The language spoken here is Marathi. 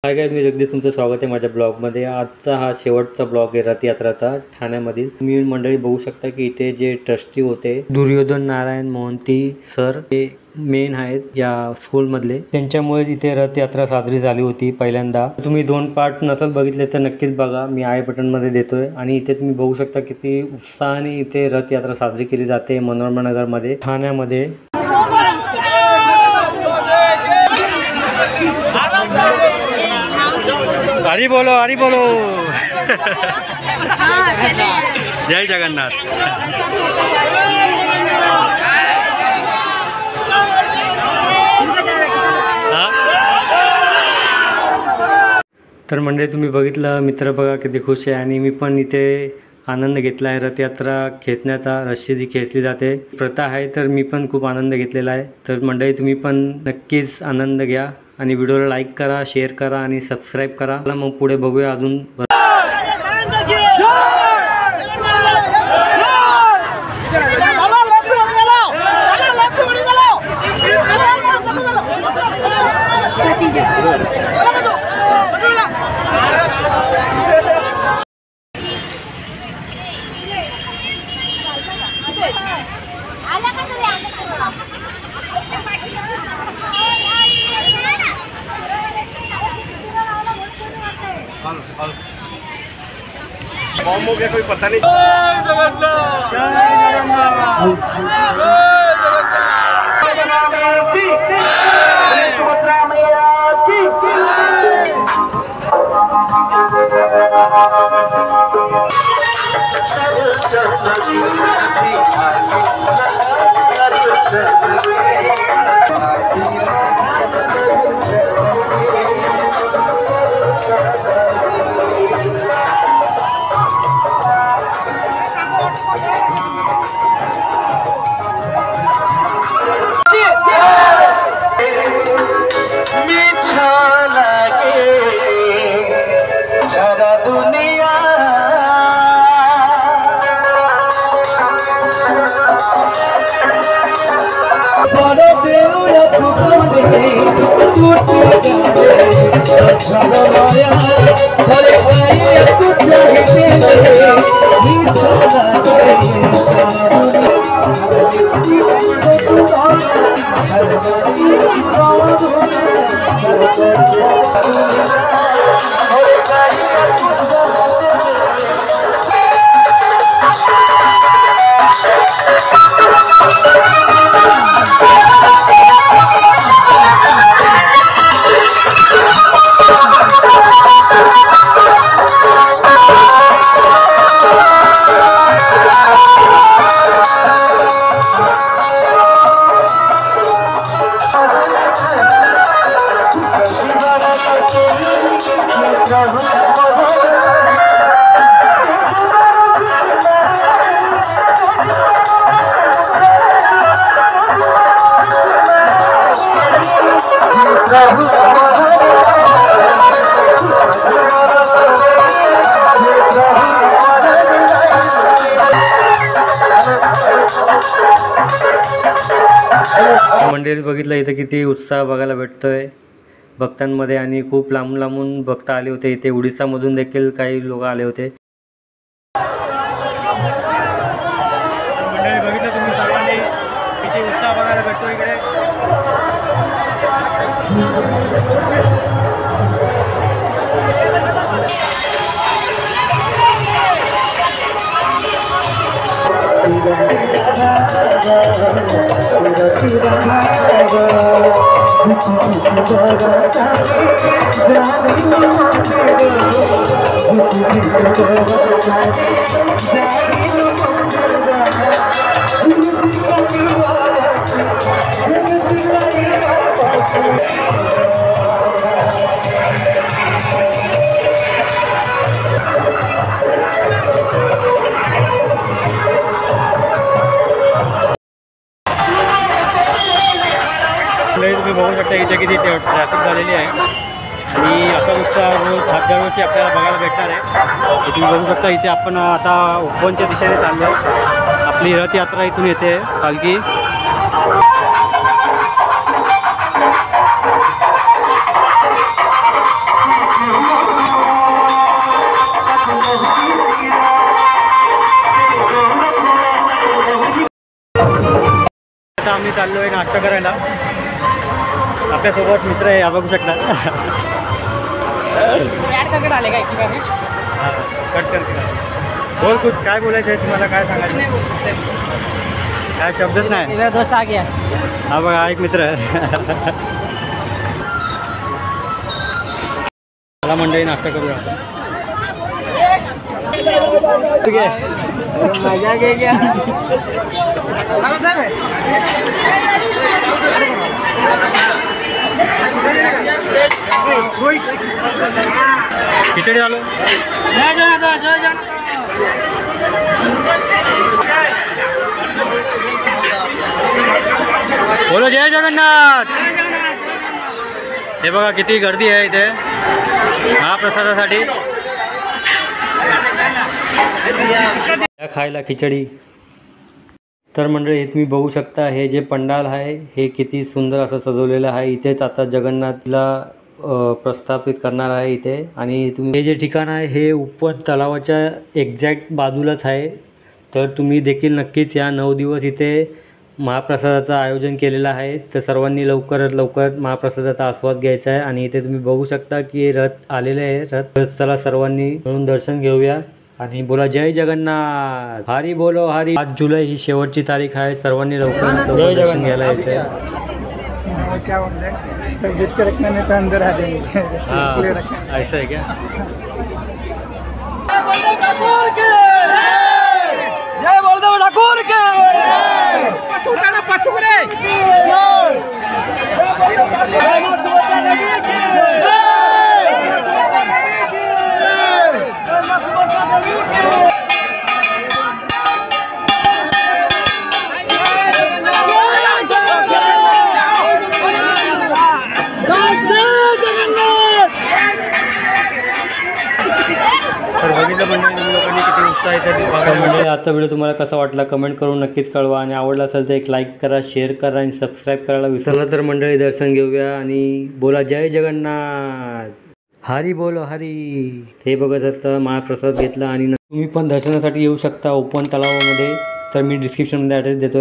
हाय गाइस, मी जगदीश तुमचं स्वागत आहे माझ्या ब्लॉगमध्ये। आजचा हा शेवटचा ब्लॉग आहे रथयात्राचा ठाण्यामधील। तुम्ही मंडळी बघू शकता की इथे जे ट्रस्टी होते दुर्योधन नारायण मोहंती सर हे मेन आहेत या स्कूल मधले, त्यांच्यामुळे इथे रथयात्रा साजरी झाली होती पहिल्यांदा। तुम्ही 2 पार्ट नसल बघितले तर नक्कीच बघा, मी आय बटन मध्ये देतोय। आणि इथे तुम्ही बघू शकता किती उत्साहाने इथे रथयात्रा साजरी केली जाते मनोरमा नगर मध्ये ठाण्यामध्ये। हरी बोलो हरी बोलो। जय जगन्नाथ। तर मंडळी तुम्ही बघितलं, मित्र बघा किती खुश आहे। आणि मी पण इथे आनंद घेतला आहे। रथयात्रा खेचण्याचा, रस्सी जी खेचली जाते प्रथा आहे, तर मी पण खूप आनंद घेतलेला आहे। तर मंडळी तुम्ही पण नक्कीच आनंद घ्या आणि व्हिडिओला लाईक करा, शेअर करा आणि सबस्क्राईब करा। मग पुढे बघूया अजून। बॉम्ब हो गया, कोई पता नहीं। मंडळी बघितलं इथे किती उत्साह बघायला भेटतोय भक्तांमध्ये। आणि खूप लांबून लांबून भक्त आले होते इथे, उडीसा मधून देखील काही लोक आले होते। मंडळी बघितलं तुम्ही सर्वांनी किती उत्साह बघायला भेटतो इकडे। तुम्ही बघू शकता इथे किती ट्रॅफिक झालेली आहे आणि असा उत्साह रोज दरवर्षी आपल्याला बघायला भेटणार आहे। तुम्ही बघू शकता इथे आपण आता उपवनच्या दिशेने चाललो। आपली रथयात्रा इथून येते पालखी। आम्ही चाललो आहे नाश्ता करायला. आपल्यासोबत मित्र आहे, बघू शकता. आले काय कट करते. बोल कुठ, काय बोलायचं आहे तुम्हाला, काय सांगायचं, काय शब्दच नाही. दोस्त आ गया. हा बघा एक मित्र. मला मंडळी नाश्ता करूया. ठीक आहे, मजा घे घ्या. खिचडी आलो. बोलो जय जगन्नाथ. हे बघा किती गर्दी आहे इथे महाप्रसादासाठी. खायला खिचडी. तर मंडळी तुम्ही बघू शकता हे जे पंडाल आहे हे किती सुंदर असं सजवलेलं आहे. इथेच आता जगन्नाथला प्रस्थापित करणार आहे इथे. आणि तुम्ही हे जे ठिकाण आहे हे उपवन तलावाच्या एक्झॅक्ट बाजूलाच आहे. तर तुम्ही देखील नक्कीच या 9 दिवस इथे महाप्रसादाचं आयोजन केलेलं आहे. तर सर्वांनी लवकरात लवकर महाप्रसादाचा आस्वाद घ्यायचा आहे. आणि इथे तुम्ही बघू शकता की रथ आलेले आहे. रथ चला सर्वांनी मिळून दर्शन घेऊया आणि बोला जय जगन्नाथ. हरी बोलो हरी. 5 जुलै ही शेवटची तारीख आहे. सर्वांनी लवकरात लवकर दर्शन घ्यायला यायचं आहे. क्या बोल रहे हैं, सब खींच के रखने में तो अंदर आ जाएंगे. ऐसा है क्या? जय बलदेव ठाकुर के. पछुटा पछुरे. तर बघितलं मंडळी लोकांनी किती उत्साह आहे. म्हणजे आजचा व्हिडिओ तुम्हाला कसा वाटला कमेंट करून नक्कीच कळवा. आणि आवडला असेल तर एक लाईक करा, शेअर करा आणि सबस्क्राईब करायला विसरला तर मंडळी दर्शन घेऊया आणि बोला जय जगन्नाथ. हरी बोलो हरी. हे बघत असता महाप्रसाद घेतला. आणि तुम्ही पण दर्शनासाठी येऊ शकता ओपन तलावामध्ये. तर मी डिस्क्रिप्शनमध्ये ॲड्रेस देतो.